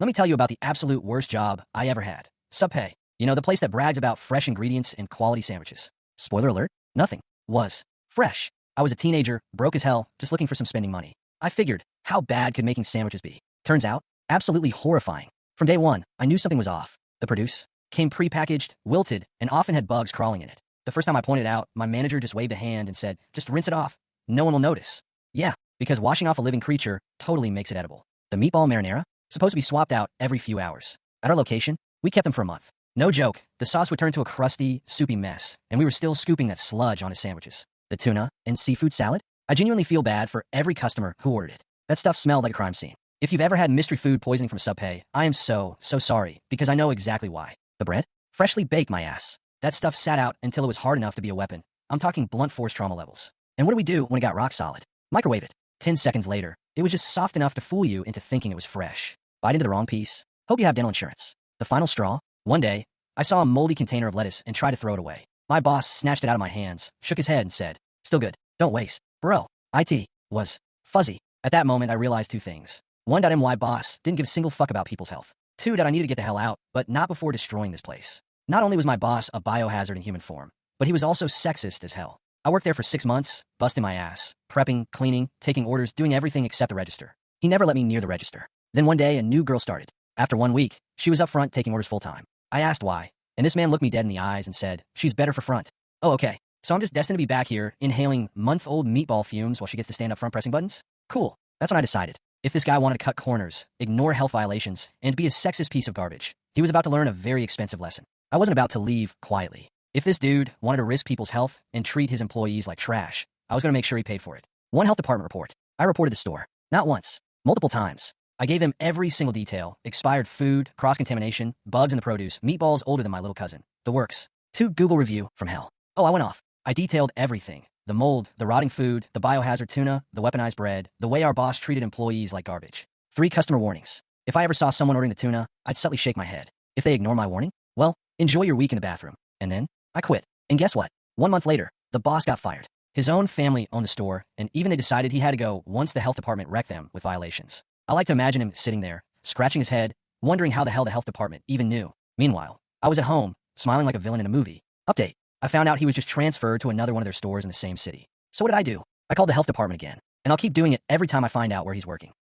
Let me tell you about the absolute worst job I ever had. SubPay. You know, the place that brags about fresh ingredients and quality sandwiches. Spoiler alert, nothing was fresh. I was a teenager, broke as hell, just looking for some spending money. I figured, how bad could making sandwiches be? Turns out, absolutely horrifying. From day one, I knew something was off. The produce came prepackaged, wilted, and often had bugs crawling in it. The first time I pointed out, my manager just waved a hand and said, just rinse it off. No one will notice. Yeah, because washing off a living creature totally makes it edible. The meatball marinara, supposed to be swapped out every few hours. At our location, we kept them for a month. No joke, the sauce would turn to a crusty, soupy mess, and we were still scooping that sludge onto sandwiches. The tuna and seafood salad? I genuinely feel bad for every customer who ordered it. That stuff smelled like a crime scene. If you've ever had mystery food poisoning from SubPay, I am so sorry, because I know exactly why. The bread? Freshly baked, my ass. That stuff sat out until it was hard enough to be a weapon. I'm talking blunt force trauma levels. And what do we do when it got rock solid? Microwave it. 10 seconds later, it was just soft enough to fool you into thinking it was fresh. Bite into the wrong piece. Hope you have dental insurance. The final straw? One day, I saw a moldy container of lettuce and tried to throw it away. My boss snatched it out of my hands, shook his head and said, still good. Don't waste. Bro, IT was fuzzy. At that moment, I realized two things. 1. Boss didn't give a single fuck about people's health. 2. I needed to get the hell out, but not before destroying this place. Not only was my boss a biohazard in human form, but he was also sexist as hell. I worked there for 6 months, busting my ass, prepping, cleaning, taking orders, doing everything except the register. He never let me near the register. Then one day, a new girl started. After 1 week, she was up front taking orders full time. I asked why, and this man looked me dead in the eyes and said, she's better for front. Oh, okay. So I'm just destined to be back here, inhaling month-old meatball fumes while she gets to stand up front pressing buttons? Cool. That's when I decided. If this guy wanted to cut corners, ignore health violations, and be a sexist piece of garbage, he was about to learn a very expensive lesson. I wasn't about to leave quietly. If this dude wanted to risk people's health and treat his employees like trash, I was going to make sure he paid for it. One health department report. I reported the store. Not once. Multiple times. I gave them every single detail. Expired food, cross-contamination, bugs in the produce, meatballs older than my little cousin. The works. 2 Google review from hell. Oh, I went off. I detailed everything. The mold, the rotting food, the biohazard tuna, the weaponized bread, the way our boss treated employees like garbage. 3 customer warnings. If I ever saw someone ordering the tuna, I'd subtly shake my head. If they ignore my warning, well, enjoy your week in the bathroom. And then, I quit. And guess what? 1 month later, the boss got fired. His own family owned the store, and even they decided he had to go once the health department wrecked them with violations. I like to imagine him sitting there, scratching his head, wondering how the hell the health department even knew. Meanwhile, I was at home, smiling like a villain in a movie. Update. I found out he was just transferred to another one of their stores in the same city. So what did I do? I called the health department again, and I'll keep doing it every time I find out where he's working.